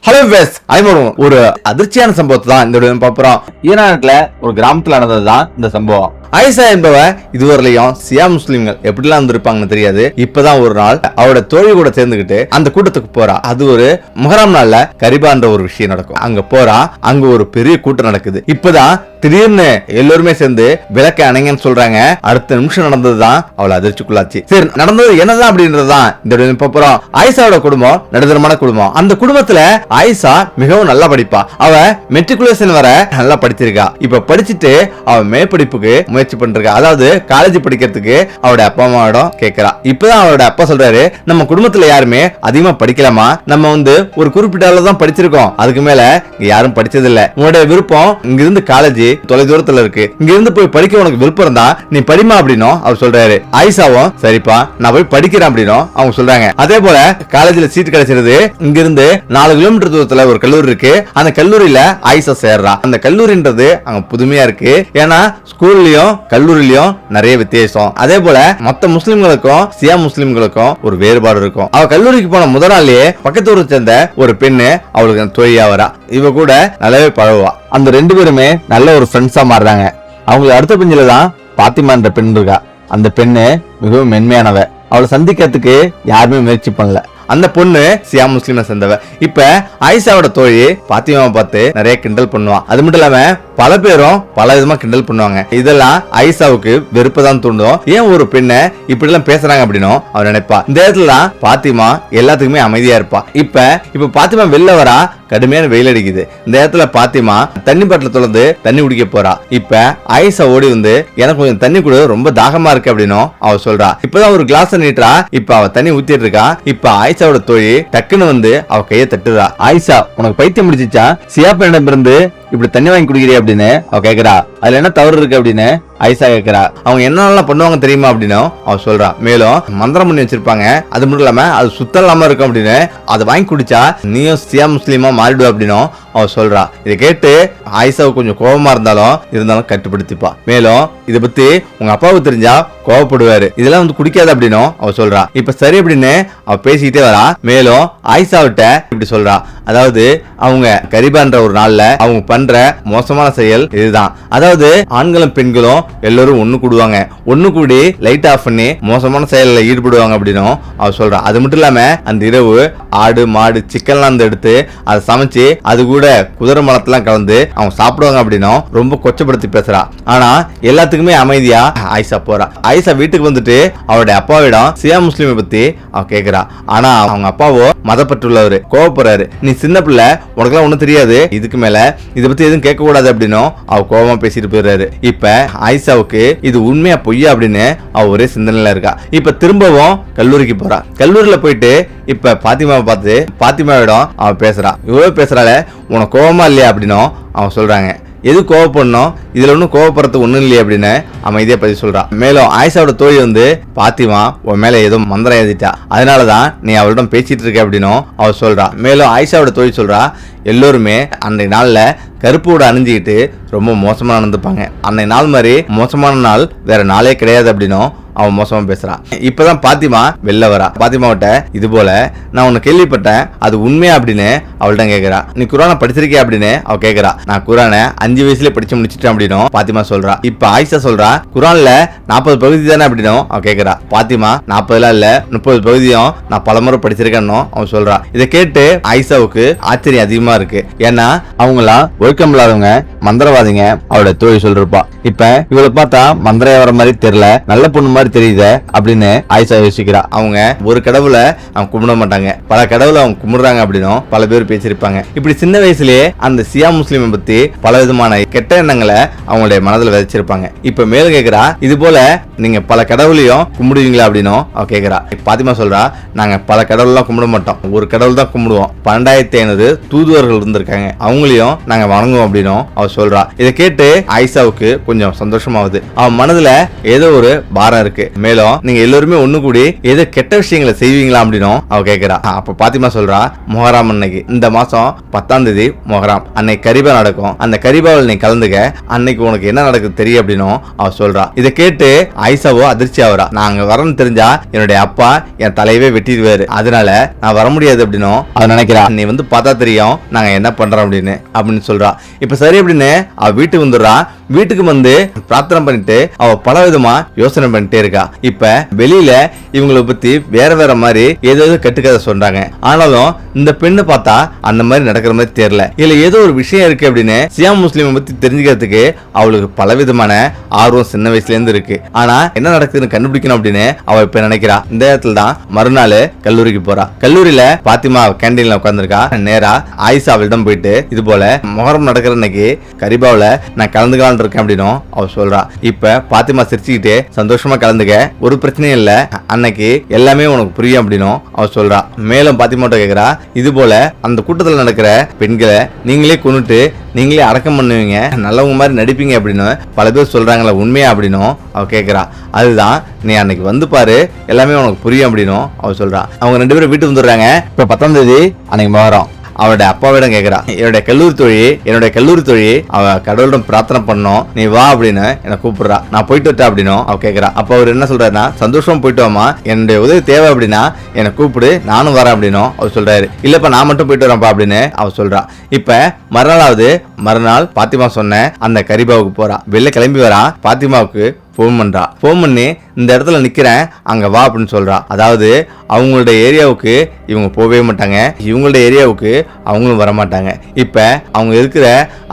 Hello வெஸ் ஒரு அதிர்ச்சியான சம்பவத்தை தான் இந்த வீடியோல பார்ப்போம். ஈரான்ல ஒரு கிராமத்துல நடந்ததுதான் இந்த சம்பவம். ஆயிஷா என்பவ இதுவரையிலும் சியா முஸ்லிம்கள் எப்படிலாம் இருந்திருப்பாங்கன்னு தெரியாது. இப்பதான் ஒரு நாள் அவரோட தோழி கூட சேர்ந்துகிட்டு அந்த கூட்டத்துக்கு போறா. அது ஒரு முஹரம் நாள்ல கரிபான்ற ஒரு விஷயம் நடக்கும். அங்க போறா, அங்க ஒரு பெரிய கூட்டம் நடக்குது. இப்பதான் திடீர்னு எல்லாருமே சேர்ந்து விளக்க அணைங்கன்னு சொல்றாங்க. அடுத்த நிமிஷம் நடந்ததுதான் அவளை அதிர்ச்சிக்குள்ளாச்சு. சரி, நடந்தது என்னதான் அப்படின்றதுதான் இந்த வீடியோல பார்ப்போம். ஆயிஷாவோட குடும்பம் நடுத்தரமான குடும்பம். அந்த குடும்பத்துல ஆயிஷா மிகவும் நல்லா படிப்பா. அவ மெட்ரிகுலேஷன் வர நல்லா படிச்சிருக்கா. இப்ப படிச்சுட்டு அவ மேற்படிப்புக்கு முயற்சி பண்றா. அதாவது காலேஜ் படிக்கிறதுக்கு அவரோட அப்பா அம்மாவிடம் கேட்கிறா. இப்பதான் அவரோட அப்பா சொல்றாரு, நம்ம குடும்பத்துல யாருமே அதிகமா படிக்கலாமா, நம்ம ஒரு குறிப்பிட்ட அளவு தான் படிச்சிருக்கோம், அதுக்கு மேல யாரும் படிச்சது இல்ல. உன்னோட விருப்பம் இங்க இருந்து காலேஜ் தொலை தூரத்துல இருக்கு, இங்க இருந்து போய் படிக்க உனக்கு விருப்பம் இருந்தா நீ படிமா அப்படின்னும் அவர் சொல்றாரு. ஆயிஷாவும் சரிப்பா நான் போய் படிக்கிறேன் அப்படின்னும் அவங்க சொல்றாங்க. அதே போல காலேஜ்ல சீட் கிடைச்சிருது. இங்க இருந்து 4 கிலோமீட்டர் தூரத்துல ஒரு கல்லூரி இருக்கு. அந்த கல்லூரியில ஆயிஷா சேர்றா. அந்த கல்லூரின்றது அங்க புதுமையா இருக்கு. ஏன்னா ஸ்கூல்லயும் கல்லூரியிலும் நிறைய வித்தியாசம். அதே போல மொத்த முஸ்லிம்களுக்கும் சியா முஸ்லிம்களுக்கும் ஒரு வேறுபாடு இருக்கும். அவ கல்லூரிக்கு போன முதல் நாள்லயே பக்கத்து ஊரை சேர்ந்த ஒரு பெண்ணு அவளுக்கு தோழியா வரா. இவ கூட நல்லாவே பழகுவா. அந்த 2 பேருமே நல்ல ஒரு ஃப்ரெண்ட்ஸா மாறுறாங்க. அவங்களுக்கு அடுத்த பெஞ்சில தான் பாத்திமா என்ற பெண் இருக்கா. அந்த பெண்ணு மிகவும் மென்மையானவ. அவளை சந்திக்கிறதுக்கு யாருமே முயற்சி பண்ணல. அந்த பொண்ணு சியா முஸ்லிமை சேர்ந்தவ. இப்ப ஆயிஷாவோட தோழி பாத்திமாவை பார்த்து நிறைய கிண்டல் பண்ணுவான். அது மட்டும் இல்லாம பல பேரும் பல விதமா கிண்டல் பண்ணுவாங்க. இதெல்லாம் ஆயிஷாவுக்கு வெறுப்பதான் தூண்டும். ஏன் ஒரு பெண்ணை இப்படி எல்லாம் பேசுறாங்க அப்படின்னு அவன் நினைப்பா. இந்த இடத்துல பாத்திமா எல்லாத்துக்குமே அமைதியா இருப்பா. இப்ப பாத்திமா வெளில வரா. கடுமையான வெயில் அடிக்குது. இந்த இடத்துல பாத்திமா தண்ணி பாட்டில தொடர்ந்து தண்ணி குடிக்க போறா. இப்ப ஆயிஷா ஓடி எனக்கு கொஞ்சம் தண்ணி குடு, ரொம்ப தாகமா இருக்கு அப்படின்னு அவ சொல்றா. இப்பதான் ஒரு கிளாஸ் நீட்டுறா. இப்ப அவ தண்ணி ஊத்திட்டு இருக்கா. இப்ப ஆயிஷாவோட தோழி டக்குன்னு அவ கையை தட்டுறா. ஆயிஷா, உனக்கு பைத்தியம் முடிச்சிச்சா? சியா பெண்ணிடம் இருந்து இப்படி தண்ணி வாங்கி குடிக்கிறியா அப்படின்னு அவ கேக்குறா. அதுல என்ன தவறு இருக்கு அப்படின்னு ஆயிஷா கேக்குறா. அவங்க என்னெல்லாம் பண்ணுவாங்க தெரியுமா அப்படின்னு அவ சொல்றா. மேலும் மந்திரம் பண்ணி வச்சிருப்பாங்க. அது மட்டும் இல்லாம அது சுத்தம் இல்லாம இருக்கும் அப்படின்னு அதை வாங்கி குடிச்சா நீயும் சியா முஸ்லீமா மாறிடுவ அப்படின்னு அவ சொல்றா. இதை கேட்டு ஆயிஷாவுக்கு கொஞ்சம் கோபமா இருந்தாலும் கட்டுப்படுத்திப்பா. மேலும் இதை பத்தி உங்க அப்பாவுக்கு தெரிஞ்சா கோவப்படுவாரு, இதெல்லாம் குடிக்காது அப்படின்னு அவ சொல்றா. இப்ப சரி அப்படின்னு அவ பேசிக்கிட்டே வரா. மேலும் ஆயிஷாவிட்ட இப்படி சொல்றா. அதாவது அவங்க கரிபான்ற ஒரு நாள்ல அவங்க பண்ற மோசமான செயல் இதுதான். அதாவது ஆண்களும் பெண்களும் எல்லாரும் ஒண்ணு கூடுவாங்க. ஒண்ணு கூடி லைட் ஆஃப் பண்ணி மோசமான செயல்ல ஈடுபடுவாங்க அப்படின்னு அவ சொல்றா. அது மட்டும் இல்லாம அந்த இரவு ஆடு மாடு சிக்கன்லாம் எடுத்து அதை சமைச்சு அது கூட குதிரை மலத்தெல்லாம் கலந்து அவங்க சாப்பிடுவாங்க அப்படின்னு ரொம்ப கொச்சப்படுத்தி பேசுறா. ஆனா எல்லாத்துக்குமே அமைதியா ஆயிஷா போறா. ஆயிஷா வீட்டுக்கு வந்துட்டு அவருடைய அப்பாவிடம் சியா முஸ்லிமை பத்தி அவ கேக்குறா. ஆனா அவங்க அப்பாவோ மதப்பற்றுள்ளவரு, கோவப்படுறாரு. நீ சின்ன பிள்ளை, உனக்கெல்லாம் ஒண்ணும் தெரியாது, இதுக்கு மேல இதை பத்தி எதுவும் கேட்க கூடாது அப்படின்னு அவ கோபமா பேசிட்டு போயிடுறாரு. இப்ப ஆயிஷாவுக்கு இது உண்மையா பொய்யா அப்படின்னு அவ ஒரே சிந்தனையில இருக்கா. இப்ப திரும்பவும் கல்லூரிக்கு போறா. கல்லூரியில போயிட்டு இப்ப பாத்திமாவை பார்த்து பாத்திமாவிடம் அவ பேசுறா. இவ்வளவு பேசுறாள, உனக்கு கோபமா இல்லையா அப்படின்னு அவன் சொல்றாங்க. எது கோவப்படணும், இதுல ஒன்னும் கோவப்படுறது ஒண்ணும் இல்லையே அப்படின்னு அமைதியா பதில் சொல்றா. மேலும் ஆயிஷாவோட தோழி பாத்திமா உன் மேல ஏதோ மந்திரம் எழுதிட்டா, அதனாலதான் நீ அவளிடம் பேசிட்டு இருக்க அப்படின்னு அவ சொல்றா. மேலும் ஆயிஷாவோட தோழி சொல்றா, எல்லோருமே அன்றைய நாள்ல கருப்பு உடை அணிஞ்சுக்கிட்டு ரொம்ப மோசமா நடந்துப்பாங்க. அன்னைய நாள் மாதிரி மோசமான நாள் வேற நாளே கிடையாது அப்படின்னும் அவன் மோசமா பேசுறான். இப்பதான் பாத்திமா வெளில வரா. பாத்திமாவிட்ட இது போல நான் உன்னை கேள்விப்பட்டேன், அது உண்மையா அப்படின்னு அவள்கிட்ட கேக்குறா. நீ குரானை படிச்சிருக்கியா அப்படின்னு அவ கேக்குறா. நான் குரானை 5 வயசுல படிச்சு முடிச்சிட்டேன் அப்படின்னு பாத்திமா சொல்றா. இப்ப ஆயிஷா சொல்றா, குரான்ல 40 பகுதி தானே அப்படின்னு அவ கேக்குறா. பாத்திமா 40 இல்ல 30 பகுதியும் நான் பலமுறை படிச்சிருக்கேன்னு அவன் சொல்றா. இதை கேட்டு ஆயிஷாவுக்கு ஆச்சரியம் அதிகமா இருக்கு. ஏன்னா அவங்களாம் ஒழுக்கம் இல்லாதவங்க, மந்திரவாதிங்க அவளோட தோழி சொல்றப்பா. இப்ப இவளை பார்த்தா மந்திரம் வர மாதிரி தெரியல, நல்ல பொண்ணு மாதிரி தெரியுது அப்படின்னு ஆயிஷா யோசிக்கிறா. அவங்க ஒரு கடவுளை அவங்க கும்பிட மாட்டாங்க, பல கடவுளை அவங்க கும்பிடுறாங்க அப்படின்னு பல பேர் பேசிருப்பாங்க. இப்படி சின்ன வயசுலயே அந்த சியா முஸ்லிமை பத்தி பல விதமான கெட்ட எண்ணங்களை அவங்களுடைய மனதில் விதைச்சிருப்பாங்க. இப்ப மேலும் கேக்குறா, இது போல நீங்க பல கடவுளையும் கும்பிடுவீங்களா அப்படின்னு அவ கேக்குறா. பாத்திமா சொல்றா, நாங்க பல கடவுள் எல்லாம் கும்பிட மாட்டோம், ஒரு கடவுள் தான் கும்பிடுவோம். 12,500 தூதுவர்கள் இருந்திருக்காங்க, அவங்களையும் நாங்க வணங்குவோம் அப்படின்னும் அவ சொல்றா. இதை கேட்டு ஆயிஷாவுக்கு கொஞ்சம் சந்தோஷமாகுது. அவன் மனதுல ஏதோ ஒரு பாரம் இருக்கு. மேலும் நீங்க எல்லாருமே ஒண்ணு கூடி ஏதோ கெட்ட விஷயங்களை செய்வீங்களா அப்படின்னும் அவ கேக்குறா. அப்ப பாத்திமா சொல்றா, மொஹரம் அன்னைக்கு இந்த மாசம் 10ஆம் தேதி மொஹரம் அன்னைக்கு கரிபா நடக்கும். அந்த கரிபாவில் நீ கலந்துக்க. அன்னைக்கு உனக்கு என்ன நடக்குது தெரியும் அப்படின்னும் அவ சொல்றா. இதை கேட்டு ஆயிஷாவோ அதிர்ச்சி ஆகுறா. நாங்க வரன்னு தெரிஞ்சா என்னுடைய அப்பா என் தலையவே வெட்டிடுவாரு, அதனால நான் வர முடியாது அப்படின்னும் அவ நினைக்கிறா. நீ வந்து பார்த்தா தெரியும் நாங்க என்ன பண்றோம் அப்படின்னு சொல்றா. இப்ப சரி அப்படின்னு அவ வீட்டுக்கு வந்துடுறா. வீட்டுக்கு வந்து பிரார்த்தனை பண்ணிட்டு அவ பல விதமா யோசனை பண்ணிட்டே இருக்கா. இப்ப வெளியில இவங்களை பத்தி வேற வேற மாதிரி ஏதோ கட்டுக்கதை சொல்றாங்க. ஆனாலும் இந்த பெண்ணு பார்த்தா அந்த மாதிரி நடக்கிற மாதிரி தெரியல. இதுல ஏதோ ஒரு விஷயம் இருக்கு அப்படின்னு சியாம் முஸ்லிமை பத்தி தெரிஞ்சுக்கிறதுக்கு அவளுக்கு பலவிதமான ஆர்வம் சின்ன வயசுல இருந்து இருக்கு. ஆனா என்ன நடக்குதுன்னு கண்டுபிடிக்கணும் அப்படின்னு அவ இப்ப நினைக்கிறா. இந்த இடத்துல தான் மறுநாள் கல்லூரிக்கு போறா. கல்லூரியில பாத்திமா கேண்டீன்ல உட்கார்ந்துருக்கா. நேரா ஆயிஷா அவளிடம் போயிட்டு இது போல மொஹரம் நடக்கிற அன்னைக்கு கரிபாவில நான் கலந்துக்கலாம் இருக்கேன் அப்படின்னும் அவ சொல்றா. இப்ப பாத்திமா சிரிச்சுக்கிட்டே சந்தோஷமா கலந்துக்க, ஒரு பிரச்சனையும் இல்ல, அன்னைக்கு எல்லாமே உனக்கு புரியும் அப்படின்னும் அவ சொல்றா. மேலும் பாத்திமாட்ட கேக்குறா, இது போல அந்த கூட்டத்துல நடக்கிற பெண்களை நீங்களே கொன்னுட்டு நீங்களே அடக்கம் பண்ணுவீங்க, நல்லவங்க மாதிரி நடிப்பீங்க அப்படின்னு பல பேர் சொல்றாங்களா, உண்மையா அப்படின்னும் அவ கேக்குறா. அதுதான் நீ அன்னைக்கு வந்து பாரு, எல்லாமே உனக்கு புரியும் அப்படின்னும் அவ சொல்றா. அவங்க 2 பேரும் வீட்டுக்கு வந்துடுறாங்க. இப்ப 10ஆம் தேதி அன்னைக்கு மொஹரம். அவளுடைய அப்பாவிடம் கேட்கிறா, என்னுடைய கல்லூரி தொழி அவ கடவுளிடம் பிரார்த்தனை பண்ணோம், நீ வா அப்படின்னு என்ன கூப்பிடுறா, நான் போயிட்டு வரட்டா அப்படின்னும் அவ கேட்கிறா. அப்ப அவர் என்ன சொல்றாருன்னா, சந்தோஷமா போயிட்டு வாமா, என்னுடைய உதவி தேவை அப்படின்னா என்னை கூப்பிடு, நானும் வரேன் அப்படின்னும் அவர் சொல்றாரு. இல்லப்பா நான் மட்டும் போயிட்டு வரேன்ப்பா அப்படின்னு அவ சொல்றா. இப்ப மறுநாள் பாத்திமா சொன்ன அந்த கரிபாவுக்கு போறா. வெளில கிளம்பி வரா. பாத்திமாவுக்கு ஃபோன் பண்றா. ஃபோன் பண்ணி இந்த இடத்துல நிக்கிறேன், அங்க வா அப்படின்னு சொல்றா. அதாவது அவங்களுடைய ஏரியாவுக்கு இவங்க போகவே மாட்டாங்க, இவங்களுடைய ஏரியாவுக்கு அவங்களும் வர மாட்டாங்க. இப்ப அவங்க இருக்கிற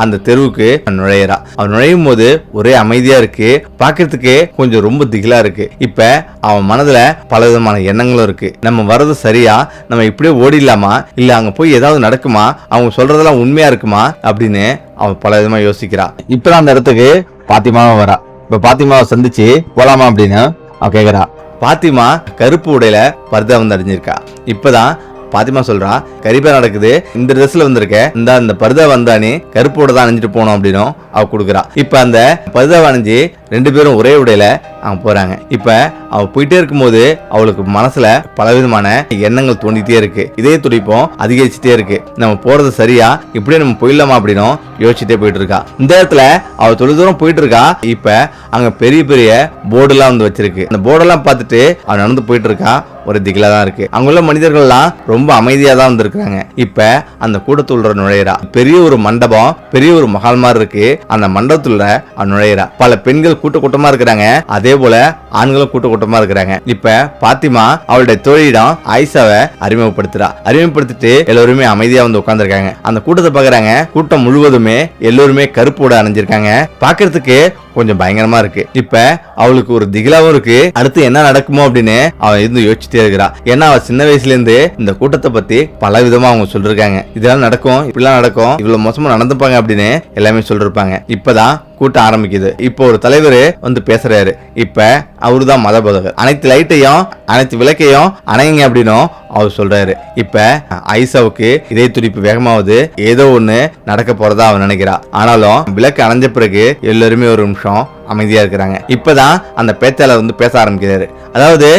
அந்த தெருவுக்கு நுழையிறா. அவன் நுழையும் போது ஒரே அமைதியா இருக்கு, பாக்கிறதுக்கு கொஞ்சம் ரொம்ப திகிலா இருக்கு. இப்ப அவன் மனதுல பல விதமான எண்ணங்களும் இருக்கு. நம்ம வர்றது சரியா, நம்ம இப்படியே ஓடிடலாமா, இல்ல அங்க போய் ஏதாவது நடக்குமா, அவங்க சொல்றதெல்லாம் உண்மையா இருக்குமா அப்படின்னு அவன் பல விதமா யோசிக்கிறா. இப்ப அந்த இடத்துக்கு பாத்திமாவும் வரா. இப்ப பாத்திமாவை சந்திச்சு போலாமா அப்படின்னு அவ கேக்குறா. பாத்திமா கருப்பு உடையில பர்தா வந்து அடைஞ்சிருக்கா. இப்பதான் பாத்திமா சொல்றா, கரிபா நடக்குது, இந்த ட்ரெஸ்ல வந்திருக்க, இந்த பர்தா வந்தானே கருப்போட தான் அணிஞ்சிட்டு போனோம் அப்படின்னும் அவ கொடுக்குறா. இப்ப அந்த பர்தாவை அணிஞ்சு 2 பேரும் ஒரே உடையில அவங்க போறாங்க. இப்ப அவ போயிட்டே இருக்கும்போது அவளுக்கு மனசுல பலவிதமான எண்ணங்கள் தோண்டிட்டே இருக்கு. இதே துடிப்பும் அதிகரிச்சுட்டே இருக்கு. நம்ம போறது சரியா, இப்படியே நம்ம போயிடலாமா அப்படின்னும் யோசிச்சுட்டே போயிட்டு இருக்கா. இந்த இடத்துல அவ தொலை தூரம் போயிட்டு இருக்கா. இப்ப அங்க பெரிய பெரிய போர்டு எல்லாம் வந்து வச்சிருக்கு. அந்த போர்டெல்லாம் பார்த்துட்டு அவ நடந்து போயிட்டு இருக்கா. ஒரு திகிலா தான் இருக்கு. அங்குள்ள மனிதர்கள் எல்லாம் ரொம்ப அமைதியா தான் வந்திருக்காங்க. இப்ப அந்த கூட்டத்துள்ள நுழையிறா. பெரிய ஒரு மண்டபம், பெரிய ஒரு மகால் மாதிரி இருக்கு. அந்த மண்டபத்துல நுழையிறா. பல பெண்கள் கூட்டமா இருக்கிறாங்க, அதே போல ஆண்களும் கூட்டமா இருக்கிறாங்க. இப்ப பாத்திமா அவளுடைய தோழியிடம் ஆயிஷாவை அறிமுகப்படுத்திட்டு எல்லோருமே அமைதியா வந்து உட்கார்ந்துருக்காங்க. அந்த கூட்டத்தை பாக்குறாங்க. கூட்டம் முழுவதுமே எல்லோருமே கருப்போட அணிஞ்சிருக்காங்க. பாக்குறதுக்கு கொஞ்சம் பயங்கரமா இருக்கு. இப்ப அவளுக்கு ஒரு திகிலாவும் இருக்கு. அடுத்து என்ன நடக்குமோ அப்படின்னு அவன் இருந்து யோசிச்சுட்டே இருக்கிறா. ஏன்னா அவ சின்ன வயசுல இருந்து இந்த கூட்டத்தை பத்தி பல விதமா அவங்க சொல்லிருக்காங்க. இதெல்லாம் நடக்கும், இப்படிலாம் நடக்கும், இவ்வளவு மோசமா நடந்துப்பாங்க அப்படின்னு எல்லாமே சொல்லிருப்பாங்க. இப்பதான் கூட்டம் ஆரம்பிக்குது. இப்போ ஒரு தலைவர் வந்து பேசுறாரு. இப்ப அவருதான் மத போதகர். அனைத்து லைட்டையும் அனைத்து விளக்கையும் அணைங்க அப்படின்னும் அவர் சொல்றாரு. இப்ப ஆயிஷாவுக்கு இதே துடிப்பு வேகமாவது, ஏதோ ஒண்ணு நடக்க போறதா அவன் நினைக்கிறா. ஆனாலும் விளக்கு அணைஞ்ச பிறகு எல்லாருமே ஒரு நிமிஷம் அமைதியா இருக்கிறாங்க. இப்பதான் அந்த பேச்சாளர் வந்து பேச ஆரம்பிக்கிறாரு. அதாவது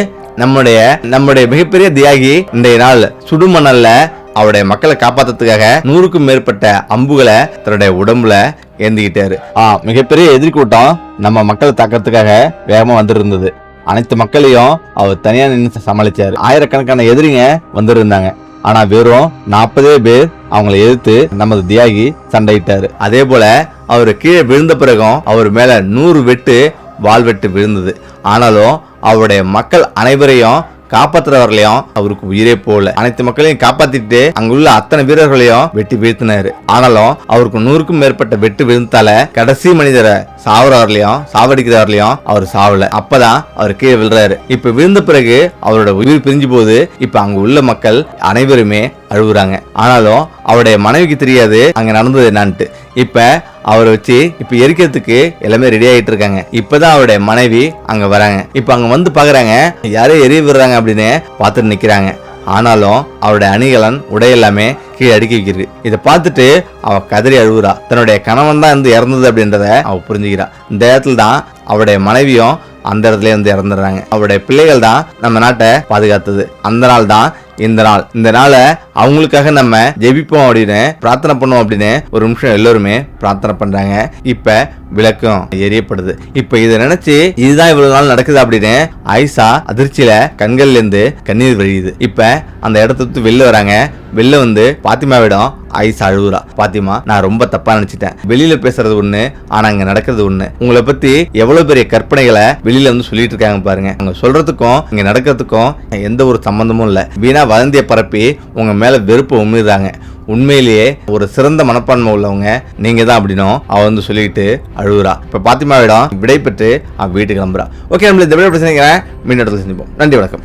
நம்முடைய மிகப்பெரிய தியாகி இன்றைய நாள் சுடுமணல்ல அவருடைய மக்களை காப்பாத்துறதுக்காக 100க்கும் மேற்பட்ட அம்புகளை தன்னுடைய உடம்புல ஏந்திக்கிட்டாரு. மிகப்பெரிய எதிரி கூட்டம் நம்ம மக்களை தாக்கிறதுக்காக வேகமா வந்துட்டு இருந்தது. அனைத்து மக்களையும் அவர் தனியா நின்று சமாளிச்சாரு. ஆயிரக்கணக்கான எதிரிங்க வந்துருந்தாங்க. ஆனா வெறும் 40 பேர் அவங்களை எதிர்த்து நமது தியாகி சண்டையிட்டாரு. அதே போல அவரு கீழே விழுந்த பிறகும் அவர் மேல 100 வெட்டு வாள்வெட்டு விழுந்தது. ஆனாலும் அவருடைய மக்கள் அனைவரையும் காப்பாற்றுறவர்களையும் அவருக்கு உயிரே போல. அனைத்து மக்களையும் காப்பாத்திட்டு அங்குள்ள அத்தனை வீரர்களையும் வெட்டி வீழ்த்தினாரு. ஆனாலும் அவருக்கு 100க்கும் மேற்பட்ட வெட்டு விழுந்தால கடைசி மனிதரை சாவடிக்கிறவர்களையும் அவர் சாவல. அப்பதான் அவர் கீழே விழுறாரு. இப்ப விழுந்த பிறகு அவரோட உயிர் பிரிஞ்சு போகுது. இப்ப அங்க உள்ள மக்கள் அனைவருமே அழுகுறாங்க. ஆனாலும் அவருடைய மனைவிக்கு தெரியாது அங்க நடந்தது என்னான்ட்டு. இப்ப அவரை வச்சு இப்ப எரிக்கிறதுக்கு எல்லாமே ரெடி ஆயிட்டு இருக்காங்க. இப்பதான் அவருடைய மனைவி அங்க வராங்க. இப்ப அங்க வந்து பாக்குறாங்க, யாரோ எரிய விடுறாங்க அப்படின்னு பார்த்துட்டு நிக்கிறாங்க. ஆனாலும் அவருடைய அணிகலன் உடை எல்லாமே கீழே அடுக்கி வைக்கிறது. இதை பார்த்துட்டு அவ கதறி அழுகுறா. தன்னுடைய கணவன் தான் வந்து இறந்தது அப்படின்றத அவ புரிஞ்சுக்கிறா. இந்த இடத்துல தான் அவருடைய மனைவியும் அந்த இடத்துல வந்து இறந்துடுறாங்க. அவருடைய பிள்ளைகள் தான் நம்ம நாட்டை பாதுகாத்தது. அந்த நாள் தான் இந்த நாளை அவங்களுக்காக நம்ம ஜெபிப்போம் அப்படின்னு பிரார்த்தனை பண்ணுவோம் அப்படின்னு ஒரு நிமிஷம் எல்லோருமே பிரார்த்தனை பண்றாங்க. இப்ப விளக்கம் எரியப்படுது. இப்ப இதை நினைச்சு இதுதான் இவ்வளவு நாள் நடக்குது அப்படின்னு ஆயிஷா அதிர்ச்சியில கண்கள்ல இருந்து கண்ணீர் வழியுது. இப்ப அந்த இடத்துக்கு வெளில வராங்க. வெளில வந்து பாத்திமாவிடம் ஆயிஷா அழுகுறா. பாத்திமா, நான் ரொம்ப தப்பா நினைச்சிட்டேன். வெளியில பேசுறது ஒண்ணு, ஆனா அங்க நடக்கிறது ஒண்ணு. உங்களை பத்தி எவ்வளவு பெரிய கற்பனைகளை வெளியில வந்து சொல்லிட்டு இருக்காங்க பாருங்க. அவங்க சொல்றதுக்கும் இங்க நடக்கிறதுக்கும் எந்த ஒரு சம்பந்தமும் இல்ல. வீணா வதந்திய பரப்பி உங்க மேல வெறுப்பு உமிழ்றாங்க. உண்மையிலேயே ஒரு சிறந்த மனப்பான்மை உள்ளவங்க நீங்க தான் அப்படின்னும் அவ வந்து சொல்லிட்டு அழுகுறா. இப்ப பாத்திமாவிடம் விடை பெற்று அவ வீட்டுக்கு கிளம்புறா. ஓகே, நம்மள இந்த வீடியோ பிரச்சனை மீண்டும் சந்திப்போம். நன்றி, வணக்கம்.